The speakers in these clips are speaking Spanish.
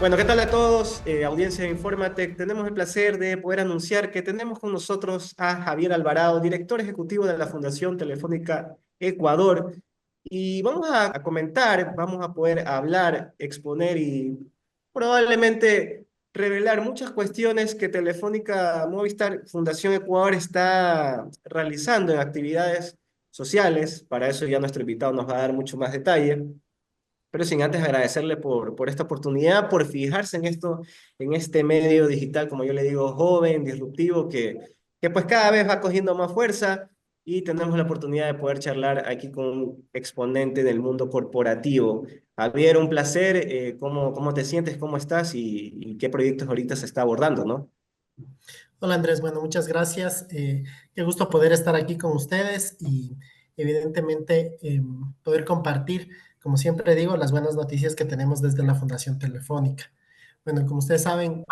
Bueno, ¿qué tal a todos? Audiencia de Informatec. Tenemos el placer de poder anunciar que tenemos con nosotros a Javier Alvarado, director ejecutivo de la Fundación Telefónica Ecuador. Y vamos a comentar, vamos a poder hablar, exponer y probablemente revelar muchas cuestiones que Telefónica Movistar Fundación Ecuador está realizando en actividades sociales. Para eso ya nuestro invitado nos va a dar mucho más detalle. Pero sin antes agradecerle por esta oportunidad, por fijarse en esto, en este medio digital, como yo le digo, joven, disruptivo, que pues cada vez va cogiendo más fuerza y tenemos la oportunidad de poder charlar aquí con un exponente del mundo corporativo. Javier, un placer. ¿Cómo te sientes? ¿Cómo estás? Y qué proyectos ahorita se está abordando, ¿no? Hola Andrés, bueno, muchas gracias. Qué gusto poder estar aquí con ustedes y evidentemente poder compartir, como siempre digo, las buenas noticias que tenemos desde la Fundación Telefónica. Bueno, como ustedes saben,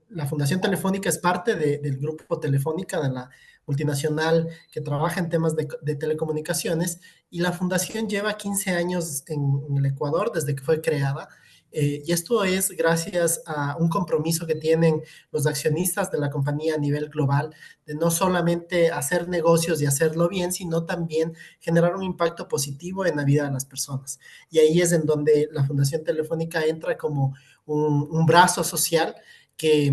la Fundación Telefónica es parte del grupo Telefónica, de la multinacional que trabaja en temas de telecomunicaciones, y la fundación lleva 15 años en el Ecuador desde que fue creada. Y esto es gracias a un compromiso que tienen los accionistas de la compañía a nivel global, de no solamente hacer negocios y hacerlo bien, sino también generar un impacto positivo en la vida de las personas. Y ahí es en donde la Fundación Telefónica entra como un brazo social que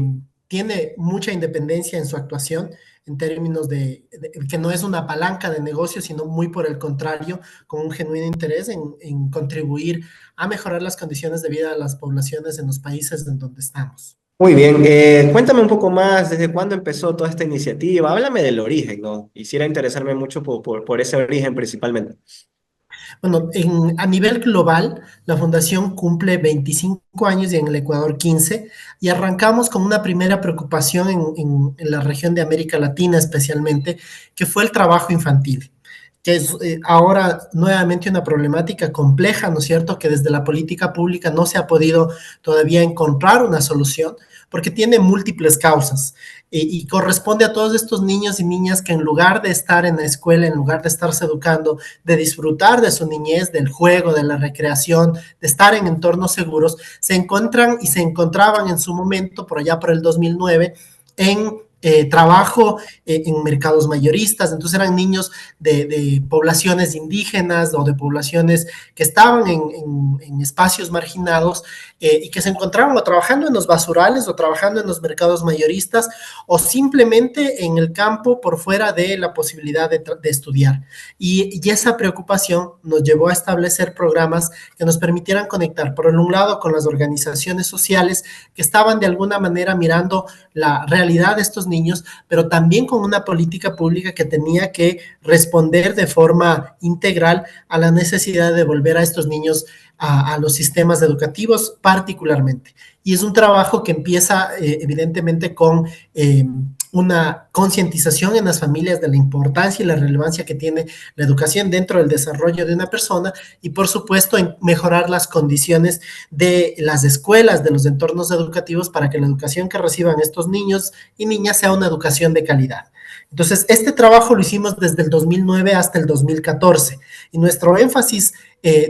tiene mucha independencia en su actuación en términos de que no es una palanca de negocio, sino muy por el contrario, con un genuino interés en contribuir a mejorar las condiciones de vida de las poblaciones en los países en donde estamos. Muy bien, cuéntame un poco más, ¿desde cuándo empezó toda esta iniciativa? Háblame del origen, ¿no? Quisiera interesarme mucho por ese origen principalmente. Bueno, a nivel global, la fundación cumple 25 años y en el Ecuador 15, y arrancamos con una primera preocupación en la región de América Latina especialmente, que fue el trabajo infantil, que es ahora nuevamente una problemática compleja, ¿no es cierto?, que desde la política pública no se ha podido todavía encontrar una solución, porque tiene múltiples causas y corresponde a todos estos niños y niñas que en lugar de estar en la escuela, en lugar de estarse educando, de disfrutar de su niñez, del juego, de la recreación, de estar en entornos seguros, se encuentran y se encontraban en su momento, por allá por el 2009, en trabajo en mercados mayoristas. Entonces eran niños de poblaciones indígenas o de poblaciones que estaban en espacios marginados, y que se encontraban o trabajando en los basurales o trabajando en los mercados mayoristas o simplemente en el campo por fuera de la posibilidad de estudiar. Y esa preocupación nos llevó a establecer programas que nos permitieran conectar, por un lado, con las organizaciones sociales que estaban de alguna manera mirando la realidad de estos niños, pero también con una política pública que tenía que responder de forma integral a la necesidad de volver a estos niños a los sistemas educativos particularmente. Y es un trabajo que empieza evidentemente con una concientización en las familias de la importancia y la relevancia que tiene la educación dentro del desarrollo de una persona, y por supuesto en mejorar las condiciones de las escuelas, de los entornos educativos, para que la educación que reciban estos niños y niñas sea una educación de calidad. Entonces, este trabajo lo hicimos desde el 2009 hasta el 2014, y nuestro énfasis,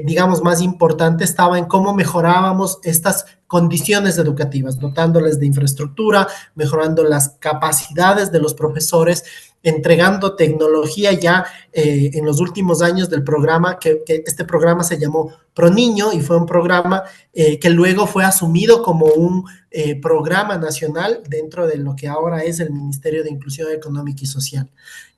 digamos, más importante estaba en cómo mejorábamos estas condiciones educativas, dotándoles de infraestructura, mejorando las capacidades de los profesores, entregando tecnología ya en los últimos años del programa, que este programa se llamó ProNiño, y fue un programa que luego fue asumido como un programa nacional dentro de lo que ahora es el Ministerio de Inclusión Económica y Social.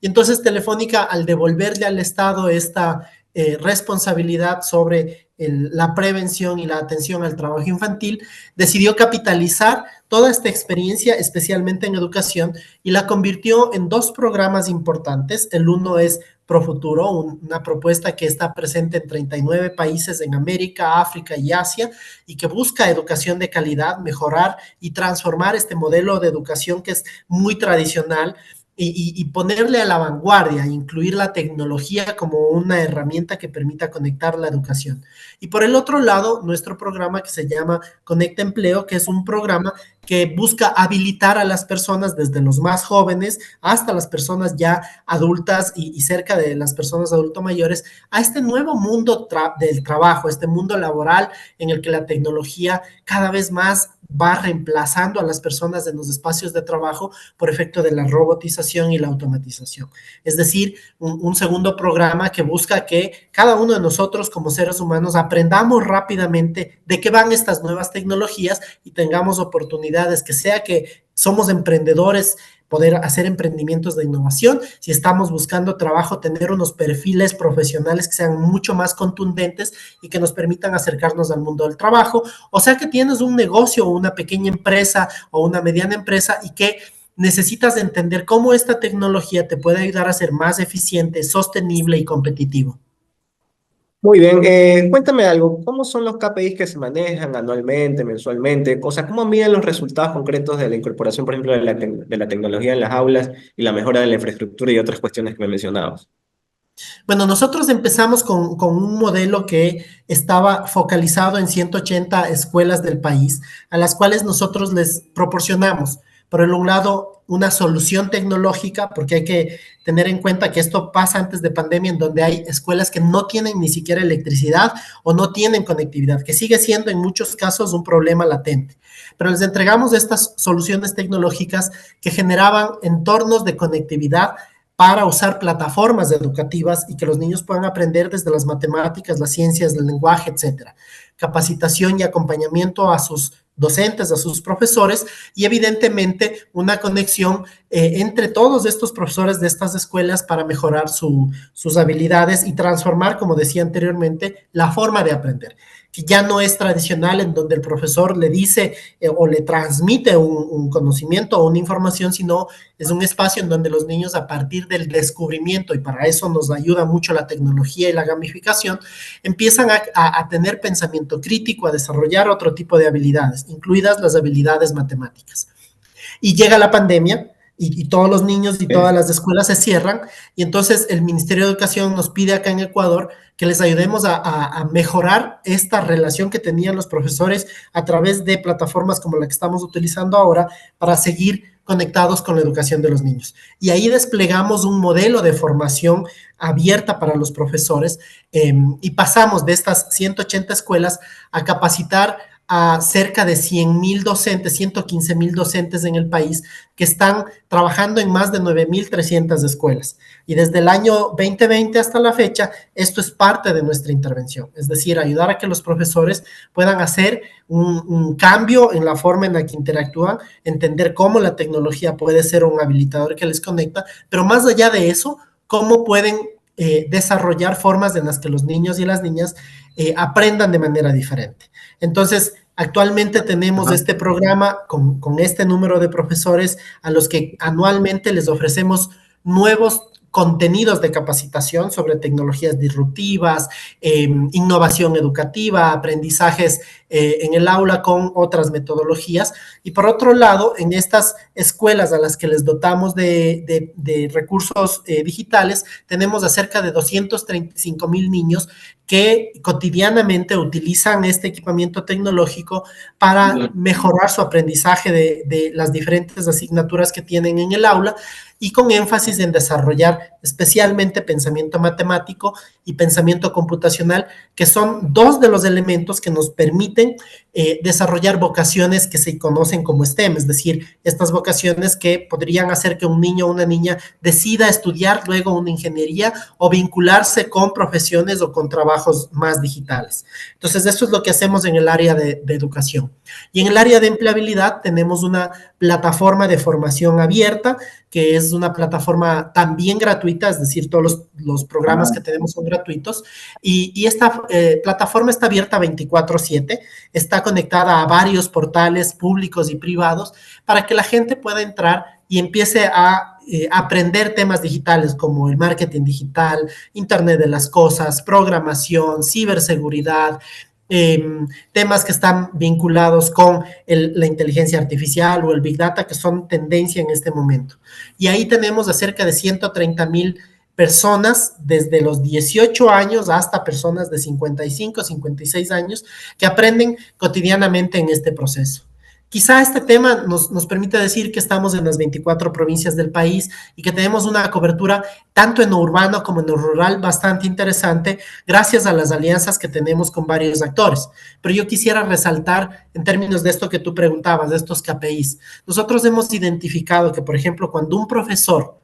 Y entonces Telefónica, al devolverle al Estado esta responsabilidad sobre la prevención y la atención al trabajo infantil, decidió capitalizar toda esta experiencia, especialmente en educación, y la convirtió en dos programas importantes. El uno es Profuturo, una propuesta que está presente en 39 países en América, África y Asia, y que busca educación de calidad, mejorar y transformar este modelo de educación que es muy tradicional, y ponerle a la vanguardia, incluir la tecnología como una herramienta que permita conectar la educación. Y por el otro lado, nuestro programa que se llama Conecta Empleo, que es un programa que busca habilitar a las personas desde los más jóvenes hasta las personas ya adultas y cerca de las personas adultos mayores a este nuevo mundo del trabajo, este mundo laboral en el que la tecnología cada vez más va reemplazando a las personas en los espacios de trabajo por efecto de la robotización y la automatización. Es decir, un segundo programa que busca que cada uno de nosotros como seres humanos aprendamos rápidamente de qué van estas nuevas tecnologías y tengamos oportunidades, que sea que somos emprendedores, poder hacer emprendimientos de innovación, si estamos buscando trabajo, tener unos perfiles profesionales que sean mucho más contundentes y que nos permitan acercarnos al mundo del trabajo, o sea que tienes un negocio o una pequeña empresa o una mediana empresa y que necesitas entender cómo esta tecnología te puede ayudar a ser más eficiente, sostenible y competitivo. Muy bien, cuéntame algo, ¿cómo son los KPIs que se manejan anualmente, mensualmente? O sea, ¿cómo miden los resultados concretos de la incorporación, por ejemplo, de la tecnología en las aulas y la mejora de la infraestructura y otras cuestiones que me mencionabas? Bueno, nosotros empezamos con un modelo que estaba focalizado en 180 escuelas del país, a las cuales nosotros les proporcionamos, por un lado, una solución tecnológica, porque hay que tener en cuenta que esto pasa antes de pandemia, en donde hay escuelas que no tienen ni siquiera electricidad o no tienen conectividad, que sigue siendo en muchos casos un problema latente. Pero les entregamos estas soluciones tecnológicas que generaban entornos de conectividad para usar plataformas educativas y que los niños puedan aprender desde las matemáticas, las ciencias, el lenguaje, etcétera. Capacitación y acompañamiento a sus docentes, a sus profesores y evidentemente una conexión entre todos estos profesores de estas escuelas para mejorar sus habilidades y transformar, como decía anteriormente, la forma de aprender, que ya no es tradicional en donde el profesor le dice o le transmite un conocimiento o una información, sino es un espacio en donde los niños a partir del descubrimiento, y para eso nos ayuda mucho la tecnología y la gamificación, empiezan a tener pensamiento crítico, a desarrollar otro tipo de habilidades, incluidas las habilidades matemáticas. Y llega la pandemia y todos los niños y todas las escuelas se cierran y entonces el Ministerio de Educación nos pide acá en Ecuador que les ayudemos a mejorar esta relación que tenían los profesores a través de plataformas como la que estamos utilizando ahora para seguir conectados con la educación de los niños. Y ahí desplegamos un modelo de formación abierta para los profesores y pasamos de estas 180 escuelas a capacitar a cerca de 100,000 docentes, 115,000 docentes en el país que están trabajando en más de 9,300 escuelas. Y desde el año 2020 hasta la fecha, esto es parte de nuestra intervención, es decir, ayudar a que los profesores puedan hacer un cambio en la forma en la que interactúan, entender cómo la tecnología puede ser un habilitador que les conecta, pero más allá de eso, cómo pueden desarrollar formas en las que los niños y las niñas aprendan de manera diferente. Entonces, actualmente tenemos Ajá. este programa con este número de profesores a los que anualmente les ofrecemos nuevos contenidos de capacitación sobre tecnologías disruptivas, innovación educativa, aprendizajes en el aula con otras metodologías. Y por otro lado, en estas escuelas a las que les dotamos de recursos digitales, tenemos a cerca de 235,000 niños que cotidianamente utilizan este equipamiento tecnológico para mejorar su aprendizaje de las diferentes asignaturas que tienen en el aula y con énfasis en desarrollar especialmente pensamiento matemático y pensamiento computacional, que son dos de los elementos que nos permiten desarrollar vocaciones que se conocen como STEM, es decir, estas vocaciones que podrían hacer que un niño o una niña decida estudiar luego una ingeniería o vincularse con profesiones o con trabajos más digitales. Entonces, esto es lo que hacemos en el área de educación. Y en el área de empleabilidad tenemos una plataforma de formación abierta, que es una plataforma también gratuita, es decir, todos los programas que tenemos son gratuitos, y esta plataforma está abierta 24/7, está conectada a varios portales públicos y privados para que la gente pueda entrar y empiece a aprender temas digitales como el marketing digital, Internet de las cosas, programación, ciberseguridad, temas que están vinculados con la inteligencia artificial o el Big Data, que son tendencia en este momento. Y ahí tenemos a cerca de 130,000 personas desde los 18 años hasta personas de 55, 56 años que aprenden cotidianamente en este proceso. Quizá este tema nos permite decir que estamos en las 24 provincias del país y que tenemos una cobertura tanto en lo urbano como en lo rural bastante interesante gracias a las alianzas que tenemos con varios actores. Pero yo quisiera resaltar en términos de esto que tú preguntabas, de estos KPIs. Nosotros hemos identificado que, por ejemplo, cuando un profesor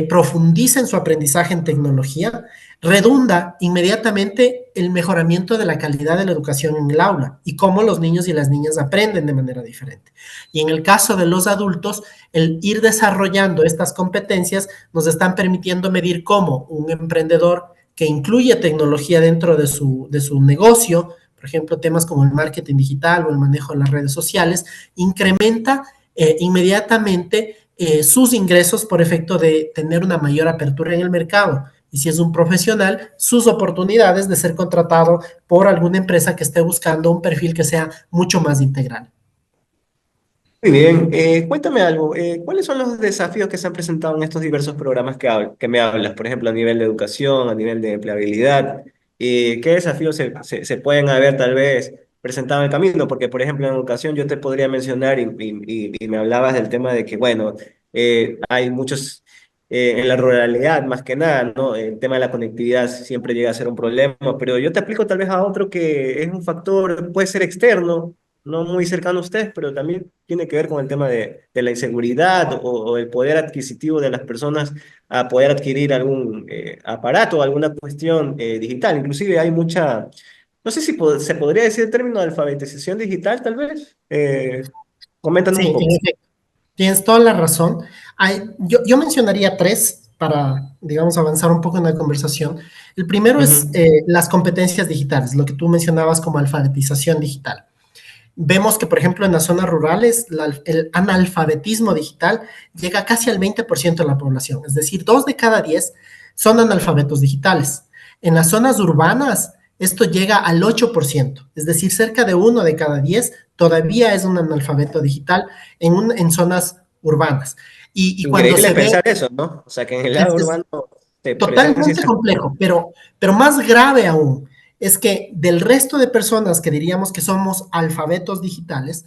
profundiza en su aprendizaje en tecnología, redunda inmediatamente el mejoramiento de la calidad de la educación en el aula y cómo los niños y las niñas aprenden de manera diferente. Y en el caso de los adultos, el ir desarrollando estas competencias nos están permitiendo medir cómo un emprendedor que incluye tecnología dentro de su negocio, por ejemplo, temas como el marketing digital o el manejo de las redes sociales, incrementa inmediatamente sus ingresos por efecto de tener una mayor apertura en el mercado. Y si es un profesional, sus oportunidades de ser contratado por alguna empresa que esté buscando un perfil que sea mucho más integral. Muy bien, cuéntame algo, ¿cuáles son los desafíos que se han presentado en estos diversos programas que me hablas? Por ejemplo, a nivel de educación, a nivel de empleabilidad, ¿qué desafíos se pueden haber tal vez presentado en el camino? Porque, por ejemplo, en educación yo te podría mencionar y me hablabas del tema de que, bueno, hay muchos, en la ruralidad más que nada, ¿no? El tema de la conectividad siempre llega a ser un problema, pero yo te aplico tal vez a otro que es un factor, puede ser externo, no muy cercano a ustedes, pero también tiene que ver con el tema de la inseguridad o el poder adquisitivo de las personas a poder adquirir algún aparato o alguna cuestión digital. Inclusive hay mucha, no sé si se podría decir el término de alfabetización digital, tal vez. Coméntanos Sí, un en poco. efecto, tienes toda la razón. Yo mencionaría tres para, digamos, avanzar un poco en la conversación. El primero es Ujú. las competencias digitales, lo que tú mencionabas como alfabetización digital. Vemos que, por ejemplo, en las zonas rurales, el analfabetismo digital llega casi al 20% de la población, es decir, 2 de cada 10 son analfabetos digitales. En las zonas urbanas, esto llega al 8%, es decir, cerca de 1 de cada 10 todavía es un analfabeto digital en zonas urbanas. Y cuando Increíble se ve, pensar eso, ¿no? O sea, que en el lado es urbano se presencia totalmente esta... complejo, pero más grave aún es que del resto de personas que diríamos que somos alfabetos digitales,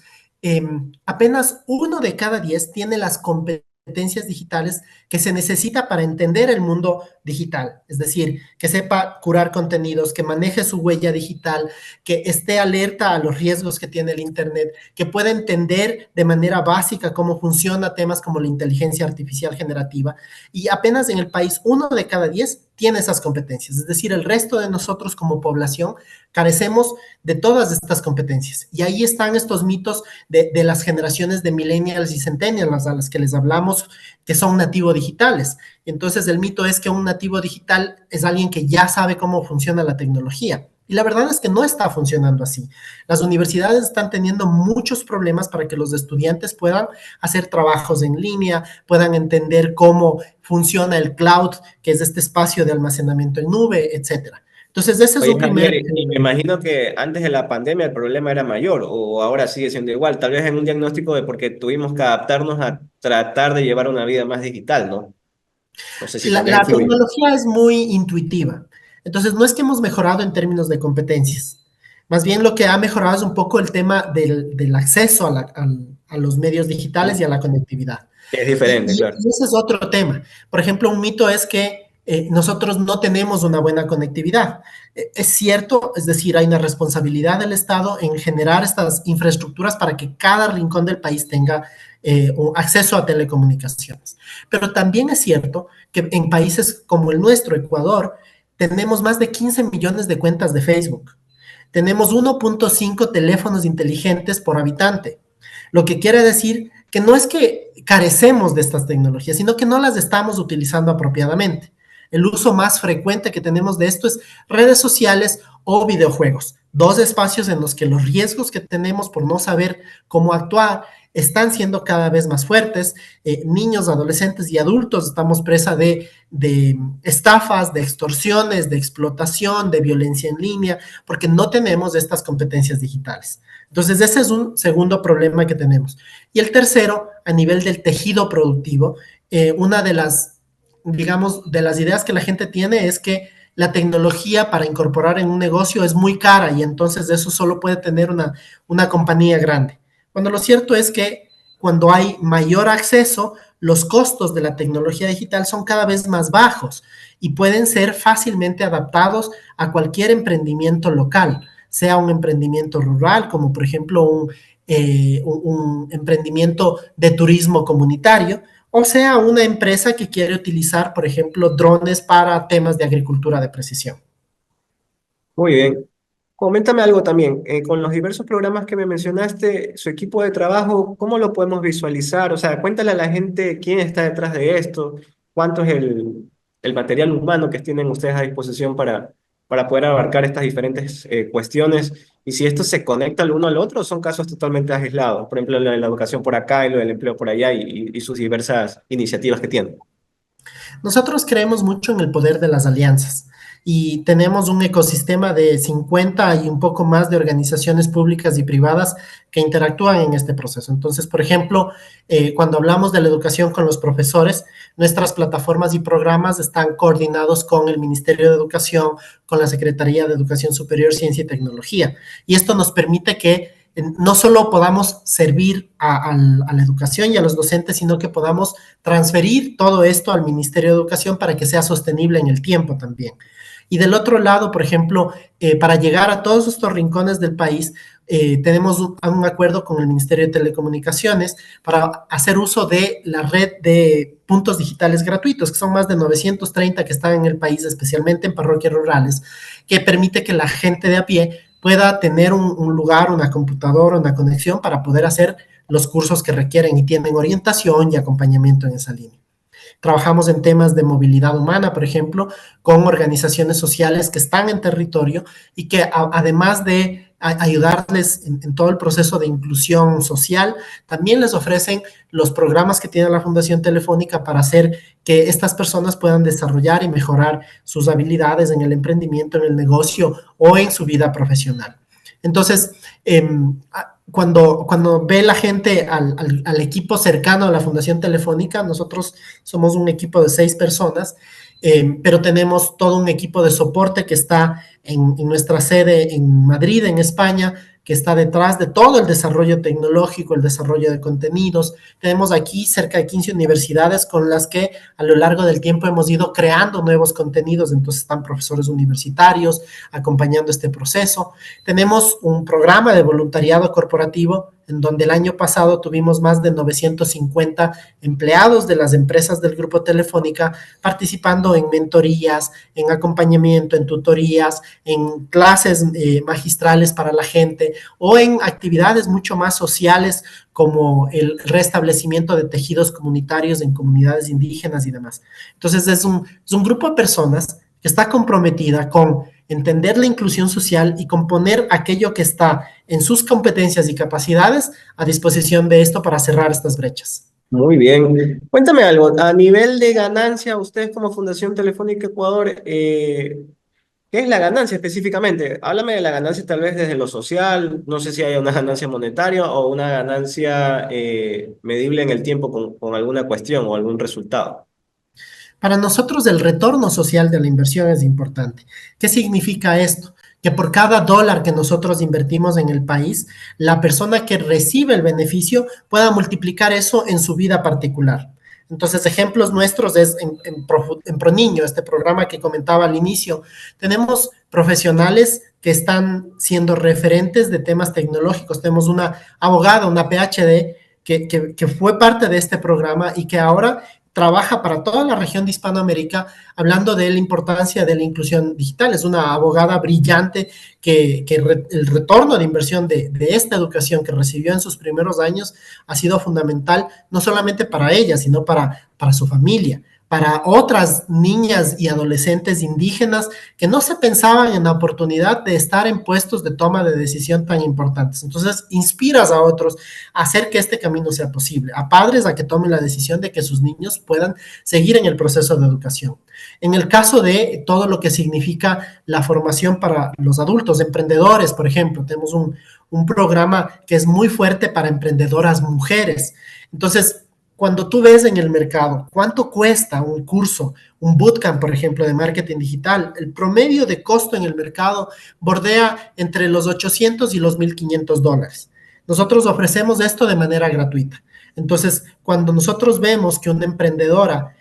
apenas 1 de cada 10 tiene las competencias digitales que se necesita para entender el mundo digital. Es decir, que sepa curar contenidos, que maneje su huella digital, que esté alerta a los riesgos que tiene el Internet, que pueda entender de manera básica cómo funciona temas como la inteligencia artificial generativa. Y apenas en el país 1 de cada 10 tiene esas competencias. Es decir, el resto de nosotros como población carecemos de todas estas competencias. Y ahí están estos mitos de las generaciones de millennials y centennials a las que les hablamos, que son nativos digitales. Entonces, el mito es que un nativo digital es alguien que ya sabe cómo funciona la tecnología. Y la verdad es que no está funcionando así. Las universidades están teniendo muchos problemas para que los estudiantes puedan hacer trabajos en línea, puedan entender cómo funciona el cloud, que es este espacio de almacenamiento en nube, etcétera. Entonces, ese es Oye, un primer... Javier, y me imagino que antes de la pandemia el problema era mayor o ahora sigue siendo igual. Tal vez en un diagnóstico de porque tuvimos que adaptarnos a tratar de llevar una vida más digital, ¿no? No sé si también La influye. tecnología es muy intuitiva. Entonces, no es que hemos mejorado en términos de competencias. Más bien lo que ha mejorado es un poco el tema del acceso a los medios digitales y a la conectividad. Es diferente, claro. Y ese es otro tema. Por ejemplo, un mito es que nosotros no tenemos una buena conectividad. Es cierto, es decir, hay una responsabilidad del Estado en generar estas infraestructuras para que cada rincón del país tenga un acceso a telecomunicaciones. Pero también es cierto que en países como el nuestro, Ecuador, tenemos más de 15 millones de cuentas de Facebook. Tenemos 1.5 teléfonos inteligentes por habitante, lo que quiere decir que no es que carecemos de estas tecnologías, sino que no las estamos utilizando apropiadamente. El uso más frecuente que tenemos de esto es redes sociales o videojuegos, dos espacios en los que los riesgos que tenemos por no saber cómo actuar están siendo cada vez más fuertes. Niños, adolescentes y adultos estamos presa de estafas, de extorsiones, de explotación, de violencia en línea, porque no tenemos estas competencias digitales. Entonces, ese es un segundo problema que tenemos. Y el tercero, a nivel del tejido productivo, una de las, digamos, de las ideas que la gente tiene es que la tecnología para incorporar en un negocio es muy cara y entonces eso solo puede tener una compañía grande. Cuando lo cierto es que cuando hay mayor acceso, los costos de la tecnología digital son cada vez más bajos y pueden ser fácilmente adaptados a cualquier emprendimiento local, sea un emprendimiento rural, como por ejemplo un emprendimiento de turismo comunitario, o sea, una empresa que quiere utilizar, por ejemplo, drones para temas de agricultura de precisión. Muy bien. Coméntame algo también. Con los diversos programas que me mencionaste, su equipo de trabajo, ¿cómo lo podemos visualizar? O sea, cuéntale a la gente quién está detrás de esto, cuánto es el material humano que tienen ustedes a disposición para poder abarcar estas diferentes cuestiones. Y si esto se conecta el uno al otro, son casos totalmente aislados. Por ejemplo, lo de la educación por acá y lo del empleo por allá y sus diversas iniciativas que tienen. Nosotros creemos mucho en el poder de las alianzas y tenemos un ecosistema de 50 y un poco más de organizaciones públicas y privadas que interactúan en este proceso. Entonces, por ejemplo, cuando hablamos de la educación con los profesores, nuestras plataformas y programas están coordinados con el Ministerio de Educación, con la Secretaría de Educación Superior, Ciencia y Tecnología. Y esto nos permite que no solo podamos servir a la educación y a los docentes, sino que podamos transferir todo esto al Ministerio de Educación para que sea sostenible en el tiempo también. Y del otro lado, por ejemplo, para llegar a todos estos rincones del país, tenemos un acuerdo con el Ministerio de Telecomunicaciones para hacer uso de la red de puntos digitales gratuitos, que son más de 930 que están en el país, especialmente en parroquias rurales, que permite que la gente de a pie pueda tener un lugar, una computadora, una conexión para poder hacer los cursos que requieren y tienen orientación y acompañamiento en esa línea. Trabajamos en temas de movilidad humana, por ejemplo, con organizaciones sociales que están en territorio y que además de ayudarles en todo el proceso de inclusión social, también les ofrecen los programas que tiene la Fundación Telefónica para hacer que estas personas puedan desarrollar y mejorar sus habilidades en el emprendimiento, en el negocio o en su vida profesional. Entonces, cuando ve la gente al equipo cercano a la Fundación Telefónica, nosotros somos un equipo de 6 personas, pero tenemos todo un equipo de soporte que está en nuestra sede en Madrid, en España, que está detrás de todo el desarrollo tecnológico, el desarrollo de contenidos. Tenemos aquí cerca de 15 universidades con las que a lo largo del tiempo hemos ido creando nuevos contenidos, entonces están profesores universitarios acompañando este proceso. Tenemos un programa de voluntariado corporativo en donde el año pasado tuvimos más de 950 empleados de las empresas del Grupo Telefónica participando en mentorías, en acompañamiento, en tutorías, en clases magistrales para la gente o en actividades mucho más sociales como el restablecimiento de tejidos comunitarios en comunidades indígenas y demás. Entonces es un grupo de personas que está comprometida con entender la inclusión social y con poner aquello que está en sus competencias y capacidades a disposición de esto para cerrar estas brechas. Muy bien. Cuéntame algo, a nivel de ganancia, ustedes como Fundación Telefónica Ecuador, ¿qué es la ganancia específicamente? Háblame de la ganancia tal vez desde lo social, no sé si hay una ganancia monetaria o una ganancia medible en el tiempo con alguna cuestión o algún resultado. Para nosotros el retorno social de la inversión es importante. ¿Qué significa esto? Que por cada dólar que nosotros invertimos en el país, la persona que recibe el beneficio pueda multiplicar eso en su vida particular. Entonces, ejemplos nuestros es en ProNiño, este programa que comentaba al inicio. Tenemos profesionales que están siendo referentes de temas tecnológicos. Tenemos una abogada, una PhD, que fue parte de este programa y que ahora trabaja para toda la región de Hispanoamérica hablando de la importancia de la inclusión digital. Es una abogada brillante el retorno de inversión de esta educación que recibió en sus primeros años ha sido fundamental, no solamente para ella, sino para su familia, para otras niñas y adolescentes indígenas que no se pensaban en la oportunidad de estar en puestos de toma de decisión tan importantes. Entonces, inspiras a otros a hacer que este camino sea posible, a padres a que tomen la decisión de que sus niños puedan seguir en el proceso de educación. En el caso de todo lo que significa la formación para los adultos, emprendedores, por ejemplo, tenemos un programa que es muy fuerte para emprendedoras mujeres. Entonces, cuando tú ves en el mercado cuánto cuesta un curso, un bootcamp, por ejemplo, de marketing digital, el promedio de costo en el mercado bordea entre los 800 y los $1,500. Nosotros ofrecemos esto de manera gratuita. Entonces, cuando nosotros vemos que una emprendedora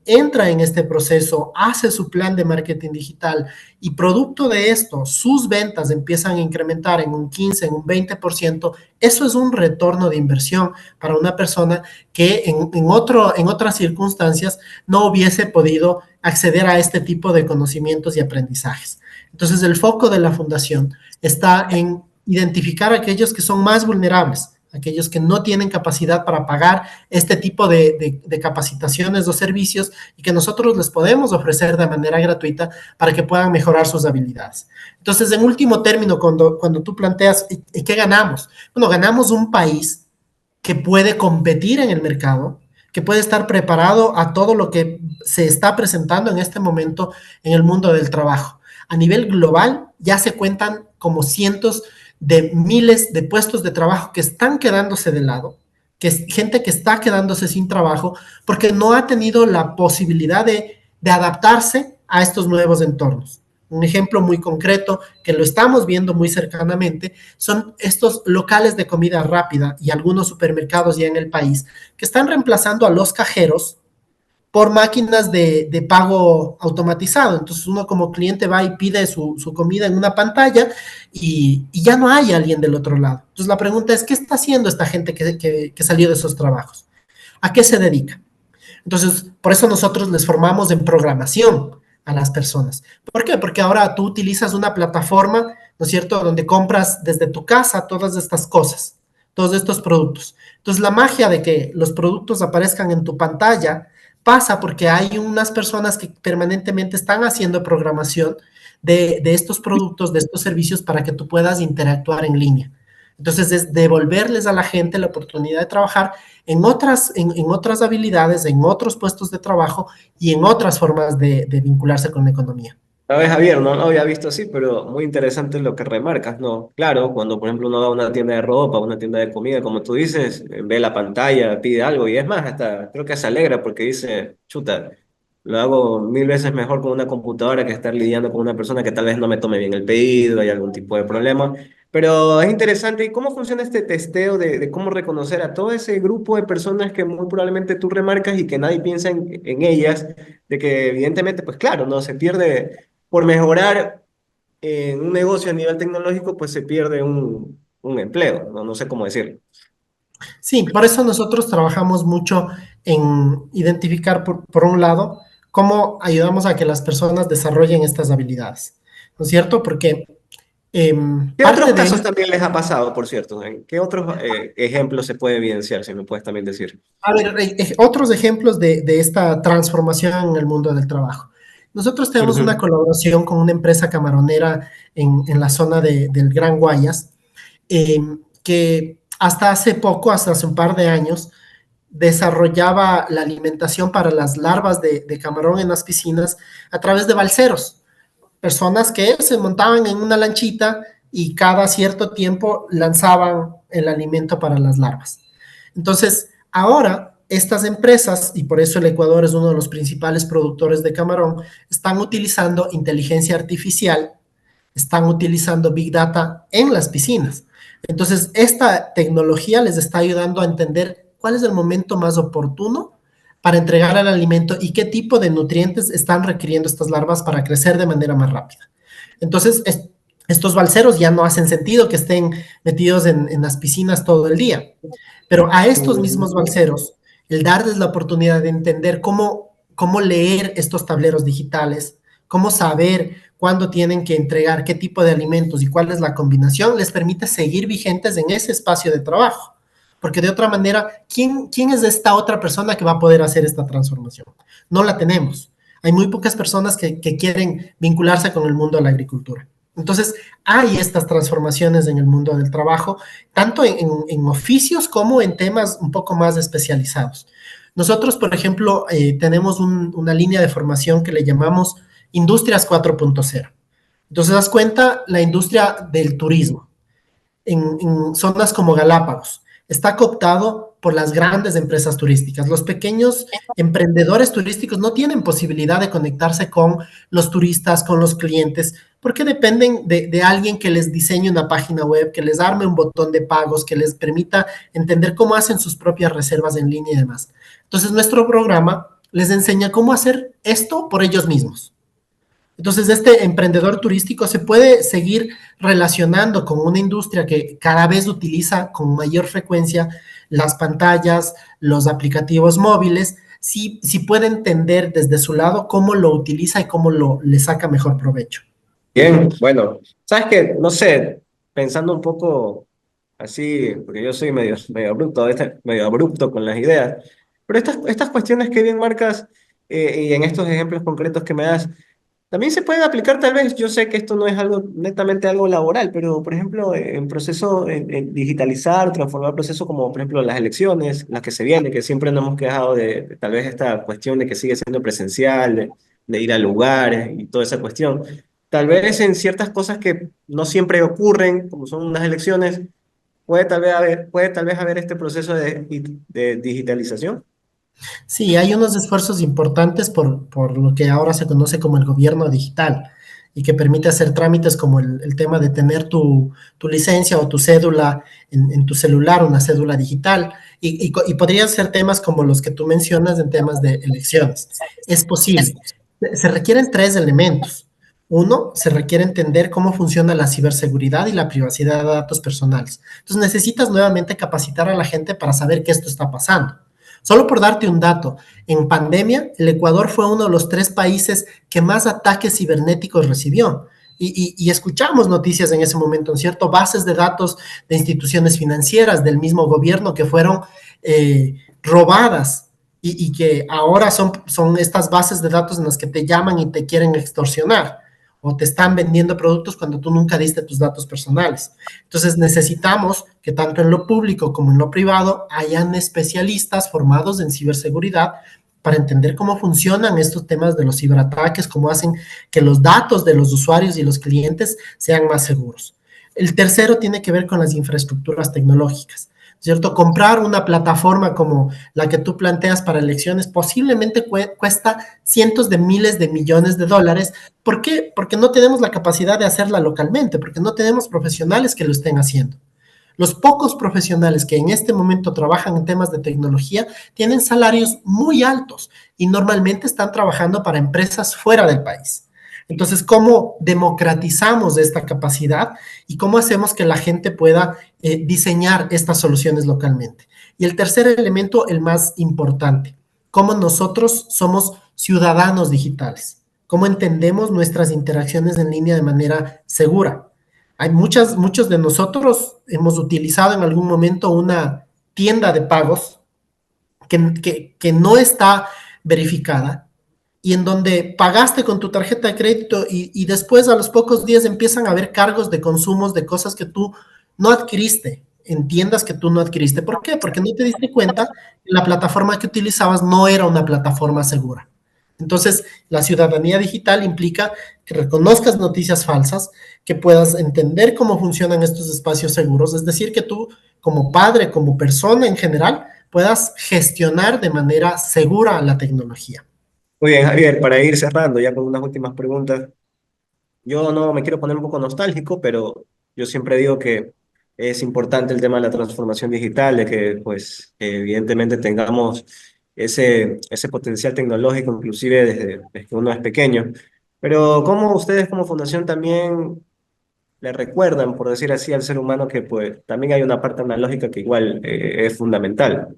entra en este proceso, hace su plan de marketing digital y producto de esto, sus ventas empiezan a incrementar en un 15, en un 20%, eso es un retorno de inversión para una persona que en otras circunstancias no hubiese podido acceder a este tipo de conocimientos y aprendizajes. Entonces, el foco de la fundación está en identificar a aquellos que son más vulnerables, aquellos que no tienen capacidad para pagar este tipo de capacitaciones o servicios y que nosotros les podemos ofrecer de manera gratuita para que puedan mejorar sus habilidades. Entonces, en último término, cuando tú planteas, ¿y qué ganamos? Bueno, ganamos un país que puede competir en el mercado, que puede estar preparado a todo lo que se está presentando en este momento en el mundo del trabajo. A nivel global ya se cuentan como cientos de miles de puestos de trabajo que están quedándose de lado, que es gente que está quedándose sin trabajo porque no ha tenido la posibilidad de adaptarse a estos nuevos entornos. Un ejemplo muy concreto que lo estamos viendo muy cercanamente son estos locales de comida rápida y algunos supermercados ya en el país que están reemplazando a los cajeros por máquinas de pago automatizado. Entonces uno como cliente va y pide su comida en una pantalla y ya no hay alguien del otro lado. Entonces la pregunta es, ¿qué está haciendo esta gente que salió de esos trabajos? ¿A qué se dedica? Entonces, por eso nosotros les formamos en programación a las personas. ¿Por qué? Porque ahora tú utilizas una plataforma, ¿no es cierto?, donde compras desde tu casa todas estas cosas, todos estos productos. Entonces, la magia de que los productos aparezcan en tu pantalla pasa porque hay unas personas que permanentemente están haciendo programación de estos productos, de estos servicios para que tú puedas interactuar en línea. Entonces, es devolverles a la gente la oportunidad de trabajar en otras habilidades, en otros puestos de trabajo y en otras formas de vincularse con la economía. Sabes, Javier, no lo había visto así, pero muy interesante lo que remarcas, ¿no? Claro, cuando por ejemplo uno va a una tienda de ropa, una tienda de comida, como tú dices, ve la pantalla, pide algo y es más, hasta creo que se alegra porque dice, chuta, lo hago 1.000 veces mejor con una computadora que estar lidiando con una persona que tal vez no me tome bien el pedido, hay algún tipo de problema. Pero es interesante, ¿y cómo funciona este testeo de cómo reconocer a todo ese grupo de personas que muy probablemente tú remarcas y que nadie piensa en ellas, de que evidentemente, pues claro, no se pierde por mejorar en un negocio a nivel tecnológico, pues se pierde un empleo, ¿no? No sé cómo decirlo. Sí, por eso nosotros trabajamos mucho en identificar, por un lado, cómo ayudamos a que las personas desarrollen estas habilidades, ¿no es cierto? Porque ¿Qué otros parte de casos ello. también les ha pasado, por cierto? ¿En qué otros ejemplos se puede evidenciar, si me puedes también decir? A ver, otros ejemplos de esta transformación en el mundo del trabajo. Nosotros tenemos una Ujú. colaboración con una empresa camaronera en la zona del Gran Guayas, eh, que hasta hace poco, hasta hace un par de años, desarrollaba la alimentación para las larvas de camarón en las piscinas a través de balseros, personas que se montaban en una lanchita y cada cierto tiempo lanzaban el alimento para las larvas. Entonces, ahora estas empresas, y por eso el Ecuador es uno de los principales productores de camarón, están utilizando inteligencia artificial, están utilizando Big Data en las piscinas. Entonces, esta tecnología les está ayudando a entender cuál es el momento más oportuno para entregar el alimento y qué tipo de nutrientes están requiriendo estas larvas para crecer de manera más rápida. Entonces, estos balseros ya no hacen sentido que estén metidos en las piscinas todo el día. Pero a estos mismos Ujú. balseros, el darles la oportunidad de entender cómo leer estos tableros digitales, cómo saber cuándo tienen que entregar qué tipo de alimentos y cuál es la combinación, les permite seguir vigentes en ese espacio de trabajo. porque de otra manera, ¿quién es esta otra persona que va a poder hacer esta transformación? No la tenemos. Hay muy pocas personas que quieren vincularse con el mundo de la agricultura. Entonces, hay estas transformaciones en el mundo del trabajo, tanto en oficios como en temas un poco más especializados. Nosotros, por ejemplo, tenemos una línea de formación que le llamamos Industrias 4.0. Entonces, das cuenta, la industria del turismo en zonas como Galápagos está cooptado por las grandes empresas turísticas. Los pequeños emprendedores turísticos no tienen posibilidad de conectarse con los turistas, con los clientes, porque dependen de alguien que les diseñe una página web, que les arme un botón de pagos, que les permita entender cómo hacen sus propias reservas en línea y demás. Entonces, nuestro programa les enseña cómo hacer esto por ellos mismos. Entonces, este emprendedor turístico se puede seguir relacionando con una industria que cada vez utiliza con mayor frecuencia las pantallas, los aplicativos móviles, si puede entender desde su lado cómo lo utiliza y cómo le saca mejor provecho. Bien, bueno, sabes que, no sé, pensando un poco así, porque yo soy medio abrupto, a veces medio abrupto con las ideas, pero estas cuestiones que bien marcas y en estos ejemplos concretos que me das, también se pueden aplicar tal vez, yo sé que esto no es algo netamente algo laboral, pero por ejemplo en proceso, en digitalizar, transformar procesos como por ejemplo las elecciones, las que se vienen, que siempre nos hemos quejado de tal vez esta cuestión de que sigue siendo presencial, de ir a lugares y toda esa cuestión. Tal vez en ciertas cosas que no siempre ocurren, como son unas elecciones, puede tal vez haber este proceso de digitalización. Sí, hay unos esfuerzos importantes por lo que ahora se conoce como el gobierno digital y que permite hacer trámites como el tema de tener tu licencia o tu cédula en tu celular, una cédula digital, y podrían ser temas como los que tú mencionas en temas de elecciones. Es posible. Se requieren tres elementos. Uno, se requiere entender cómo funciona la ciberseguridad y la privacidad de datos personales. Entonces necesitas nuevamente capacitar a la gente para saber que esto está pasando. Solo por darte un dato, en pandemia, el Ecuador fue uno de los 3 países que más ataques cibernéticos recibió. Y escuchamos noticias en ese momento, ¿no es cierto? Bases de datos de instituciones financieras, del mismo gobierno, que fueron robadas y que ahora son estas bases de datos en las que te llaman y te quieren extorsionar o te están vendiendo productos cuando tú nunca diste tus datos personales. Entonces necesitamos que tanto en lo público como en lo privado hayan especialistas formados en ciberseguridad para entender cómo funcionan estos temas de los ciberataques, cómo hacen que los datos de los usuarios y los clientes sean más seguros. El tercero tiene que ver con las infraestructuras tecnológicas, ¿cierto? Comprar una plataforma como la que tú planteas para elecciones posiblemente cuesta cientos de miles de millones de dólares. ¿Por qué? Porque no tenemos la capacidad de hacerla localmente, porque no tenemos profesionales que lo estén haciendo. Los pocos profesionales que en este momento trabajan en temas de tecnología tienen salarios muy altos y normalmente están trabajando para empresas fuera del país. Entonces, ¿cómo democratizamos esta capacidad y cómo hacemos que la gente pueda diseñar estas soluciones localmente? Y el tercer elemento, el más importante, cómo nosotros somos ciudadanos digitales, cómo entendemos nuestras interacciones en línea de manera segura. Muchos de nosotros hemos utilizado en algún momento una tienda de pagos que no está verificada y en donde pagaste con tu tarjeta de crédito y después a los pocos días empiezan a haber cargos de consumos de cosas que tú no adquiriste, en tiendas que tú no adquiriste. ¿Por qué? Porque no te diste cuenta que la plataforma que utilizabas no era una plataforma segura. Entonces, la ciudadanía digital implica que reconozcas noticias falsas, que puedas entender cómo funcionan estos espacios seguros, es decir, que tú como padre, como persona en general, puedas gestionar de manera segura la tecnología. Muy bien, Javier, para ir cerrando ya con unas últimas preguntas. Yo no me quiero poner un poco nostálgico, pero yo siempre digo que es importante el tema de la transformación digital, de que pues evidentemente tengamos ese potencial tecnológico, inclusive desde que uno es pequeño. Pero ¿cómo ustedes como fundación también le recuerdan, por decir así, al ser humano que pues también hay una parte analógica que igual es fundamental?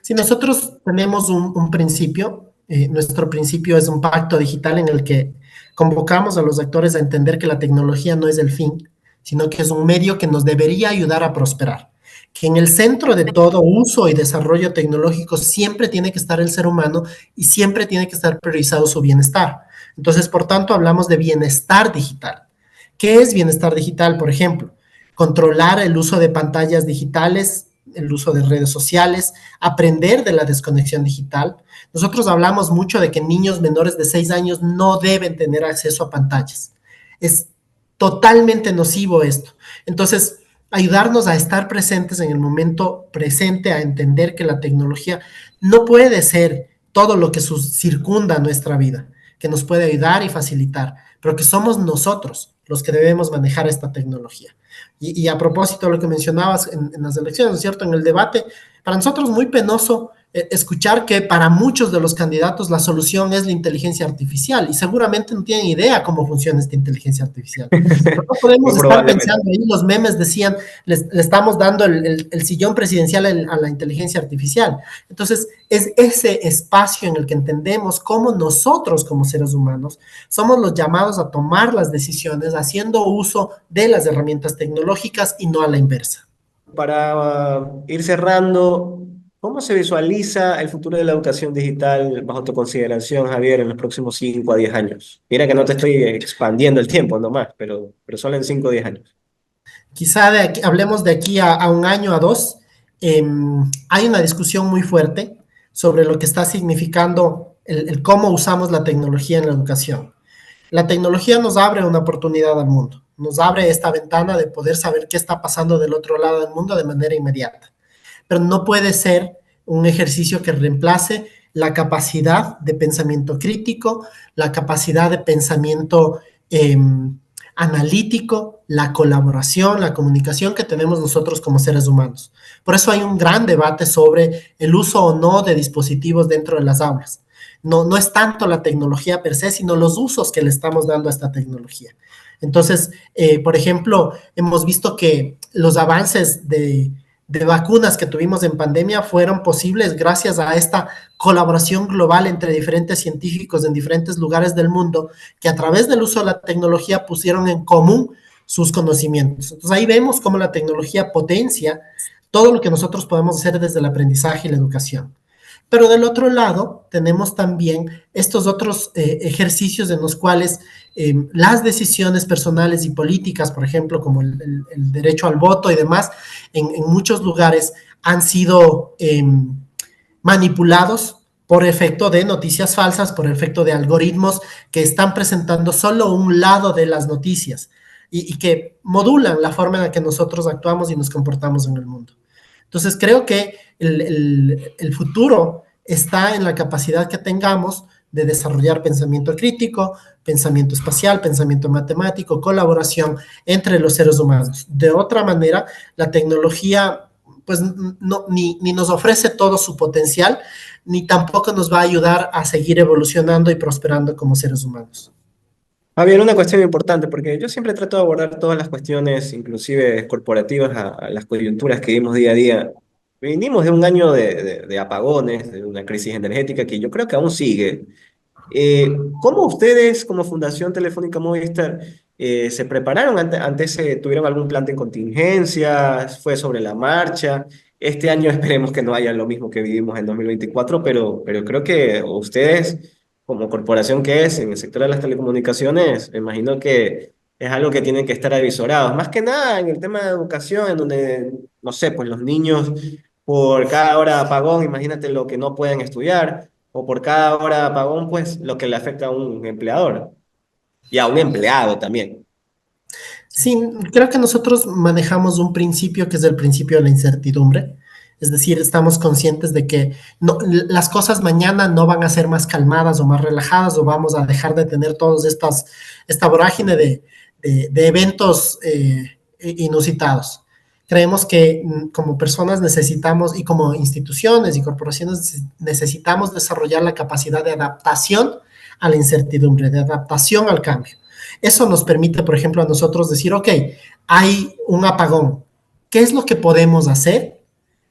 Si nosotros tenemos un principio, nuestro principio es un pacto digital en el que convocamos a los actores a entender que la tecnología no es el fin, sino que es un medio que nos debería ayudar a prosperar. que en el centro de todo uso y desarrollo tecnológico siempre tiene que estar el ser humano y siempre tiene que estar priorizado su bienestar. Entonces, por tanto, hablamos de bienestar digital. ¿Qué es bienestar digital? Por ejemplo, controlar el uso de pantallas digitales, el uso de redes sociales, aprender de la desconexión digital. Nosotros hablamos mucho de que niños menores de 6 años no deben tener acceso a pantallas. Es totalmente nocivo esto. Entonces, ayudarnos a estar presentes en el momento presente, a entender que la tecnología no puede ser todo lo que circunda nuestra vida, que nos puede ayudar y facilitar, pero que somos nosotros los que debemos manejar esta tecnología. Y a propósito de lo que mencionabas en las elecciones, ¿no es cierto? En el debate, para nosotros muy penoso escuchar que para muchos de los candidatos la solución es la inteligencia artificial y seguramente no tienen idea cómo funciona esta inteligencia artificial. Pero no Muy podemos estar probablemente. pensando, ahí los memes decían, le estamos dando el sillón presidencial a la inteligencia artificial. Entonces, es ese espacio en el que entendemos cómo nosotros como seres humanos somos los llamados a tomar las decisiones haciendo uso de las herramientas tecnológicas y no a la inversa. Para ir cerrando, ¿cómo se visualiza el futuro de la educación digital bajo tu consideración, Javier, en los próximos 5 a 10 años? Mira que no te estoy expandiendo el tiempo nomás, pero solo en 5 o 10 años. Quizá hablemos de aquí a un año, a dos. Hay una discusión muy fuerte sobre lo que está significando el cómo usamos la tecnología en la educación. La tecnología nos abre una oportunidad al mundo, nos abre esta ventana de poder saber qué está pasando del otro lado del mundo de manera inmediata, pero no puede ser un ejercicio que reemplace la capacidad de pensamiento crítico, la capacidad de pensamiento analítico, la colaboración, la comunicación que tenemos nosotros como seres humanos. Por eso hay un gran debate sobre el uso o no de dispositivos dentro de las aulas. No es tanto la tecnología per se, sino los usos que le estamos dando a esta tecnología. Entonces, por ejemplo, hemos visto que los avances de vacunas que tuvimos en pandemia fueron posibles gracias a esta colaboración global entre diferentes científicos en diferentes lugares del mundo que a través del uso de la tecnología pusieron en común sus conocimientos. Entonces ahí vemos cómo la tecnología potencia todo lo que nosotros podemos hacer desde el aprendizaje y la educación. Pero del otro lado, tenemos también estos otros ejercicios en los cuales las decisiones personales y políticas, por ejemplo, como el derecho al voto y demás, en muchos lugares han sido manipulados por efecto de noticias falsas, por efecto de algoritmos que están presentando solo un lado de las noticias y que modulan la forma en la que nosotros actuamos y nos comportamos en el mundo. Entonces creo que el futuro está en la capacidad que tengamos de desarrollar pensamiento crítico, pensamiento espacial, pensamiento matemático, colaboración entre los seres humanos. De otra manera, la tecnología pues no, ni nos ofrece todo su potencial, ni tampoco nos va a ayudar a seguir evolucionando y prosperando como seres humanos. Javier, una cuestión importante, porque yo siempre trato de abordar todas las cuestiones, inclusive corporativas, a las coyunturas que vimos día a día. Venimos de un año de apagones, de una crisis energética que yo creo que aún sigue. ¿Cómo ustedes, como Fundación Telefónica Movistar, se prepararon ante ese, tuvieron algún plan de contingencia? ¿Fue sobre la marcha? Este año esperemos que no haya lo mismo que vivimos en 2024, pero creo que ustedes, como corporación que es en el sector de las telecomunicaciones, me imagino que es algo que tienen que estar avisorados. Más que nada en el tema de educación, en donde, no sé, pues los niños por cada hora de apagón, imagínate lo que no pueden estudiar o por cada hora de apagón, pues lo que le afecta a un empleador y a un empleado también. Sí, creo que nosotros manejamos un principio que es el principio de la incertidumbre. Es decir, estamos conscientes de que las cosas mañana no van a ser más calmadas o más relajadas o vamos a dejar de tener todas esta vorágine de eventos inusitados. Creemos que como personas necesitamos y como instituciones y corporaciones necesitamos desarrollar la capacidad de adaptación a la incertidumbre, de adaptación al cambio. Eso nos permite, por ejemplo, a nosotros decir, ok, hay un apagón, ¿qué es lo que podemos hacer?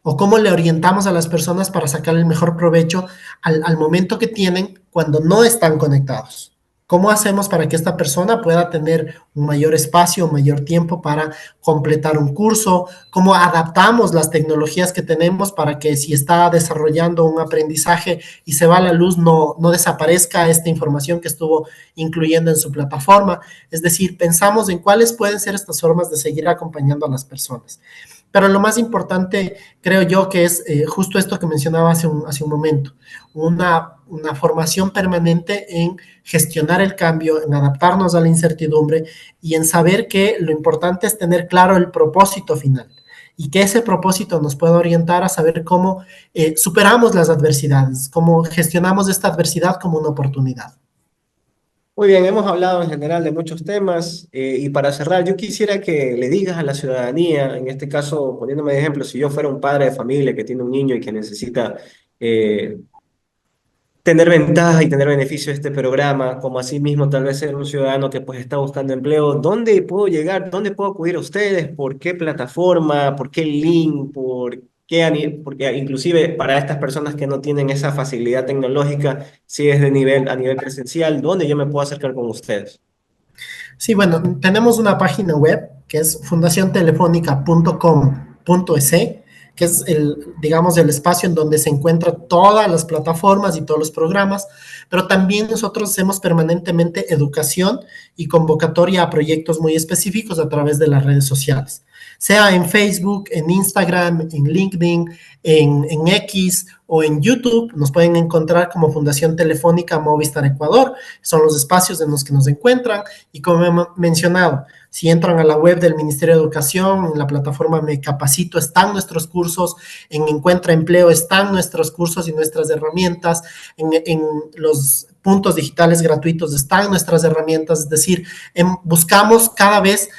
¿O cómo le orientamos a las personas para sacar el mejor provecho al momento que tienen cuando no están conectados? ¿Cómo hacemos para que esta persona pueda tener un mayor espacio, un mayor tiempo para completar un curso? ¿Cómo adaptamos las tecnologías que tenemos para que si está desarrollando un aprendizaje y se va a la luz, no desaparezca esta información que estuvo incluyendo en su plataforma? Es decir, pensamos en cuáles pueden ser estas formas de seguir acompañando a las personas. Pero lo más importante, creo yo, que es justo esto que mencionaba hace un momento, una formación permanente en gestionar el cambio, en adaptarnos a la incertidumbre y en saber que lo importante es tener claro el propósito final y que ese propósito nos pueda orientar a saber cómo superamos las adversidades, cómo gestionamos esta adversidad como una oportunidad. Muy bien, hemos hablado en general de muchos temas y para cerrar, yo quisiera que le digas a la ciudadanía, en este caso, poniéndome de ejemplo, si yo fuera un padre de familia que tiene un niño y que necesita eh, tener ventaja y tener beneficio de este programa, como asimismo tal vez ser un ciudadano que pues está buscando empleo, ¿dónde puedo llegar? ¿Dónde puedo acudir a ustedes? ¿Por qué plataforma? ¿Por qué link? ¿Por qué porque inclusive para estas personas que no tienen esa facilidad tecnológica, si es de nivel a nivel presencial, ¿dónde yo me puedo acercar con ustedes? Sí, bueno, tenemos una página web que es fundaciontelefónica.com.es, que es digamos, el espacio en donde se encuentran todas las plataformas y todos los programas, pero también nosotros hacemos permanentemente educación y convocatoria a proyectos muy específicos a través de las redes sociales, sea en Facebook, en Instagram, en LinkedIn, en X o en YouTube. Nos pueden encontrar como Fundación Telefónica Movistar Ecuador, son los espacios en los que nos encuentran. Y como he mencionado, si entran a la web del Ministerio de Educación, en la plataforma Me Capacito están nuestros cursos, en Encuentra Empleo están nuestros cursos y nuestras herramientas, en los puntos digitales gratuitos están nuestras herramientas, es decir, buscamos cada vez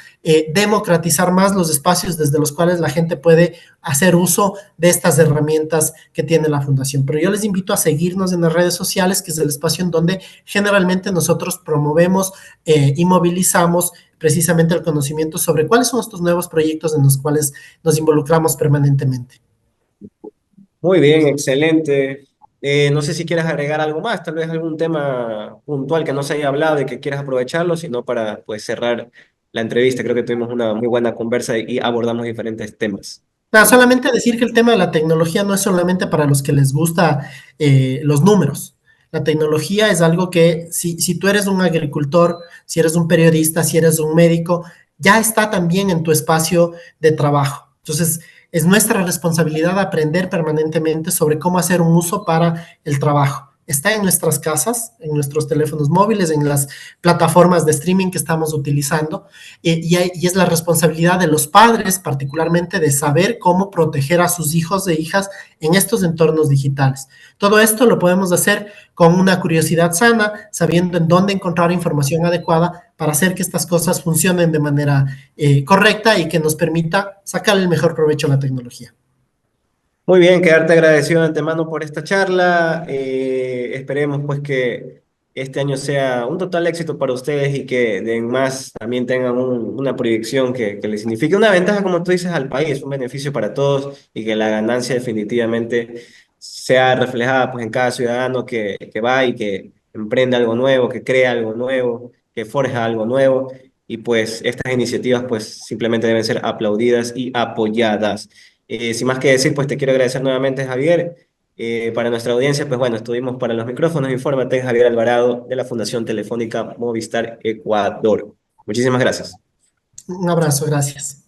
democratizar más los espacios desde los cuales la gente puede hacer uso de estas herramientas que tiene la fundación. Pero yo les invito a seguirnos en las redes sociales, que es el espacio en donde generalmente nosotros promovemos y movilizamos precisamente el conocimiento sobre cuáles son estos nuevos proyectos en los cuales nos involucramos permanentemente. Muy bien, excelente. No sé si quieres agregar algo más, tal vez algún tema puntual que no se haya hablado y que quieras aprovecharlo, sino para pues cerrar la entrevista. Creo que tuvimos una muy buena conversa y abordamos diferentes temas. Nada, solamente decir que el tema de la tecnología no es solamente para los que les gusta los números. La tecnología es algo que si tú eres un agricultor, si eres un periodista, si eres un médico, ya está también en tu espacio de trabajo. Entonces, es nuestra responsabilidad aprender permanentemente sobre cómo hacer un uso para el trabajo. Está en nuestras casas, en nuestros teléfonos móviles, en las plataformas de streaming que estamos utilizando, y es la responsabilidad de los padres, particularmente, de saber cómo proteger a sus hijos e hijas en estos entornos digitales. Todo esto lo podemos hacer con una curiosidad sana, sabiendo en dónde encontrar información adecuada para hacer que estas cosas funcionen de manera correcta y que nos permita sacar el mejor provecho a la tecnología. Muy bien, quedarte agradecido de antemano por esta charla. Esperemos pues que este año sea un total éxito para ustedes y que de en más también tengan una proyección que les signifique una ventaja, como tú dices, al país, un beneficio para todos y que la ganancia definitivamente sea reflejada pues en cada ciudadano que va y que emprende algo nuevo, que crea algo nuevo, que forja algo nuevo. Y pues estas iniciativas pues simplemente deben ser aplaudidas y apoyadas. Sin más que decir, pues te quiero agradecer nuevamente, Javier. Para nuestra audiencia, pues bueno, estuvimos para los micrófonos. Infórmate, Javier Alvarado, de la Fundación Telefónica Movistar Ecuador. Muchísimas gracias. Un abrazo, gracias.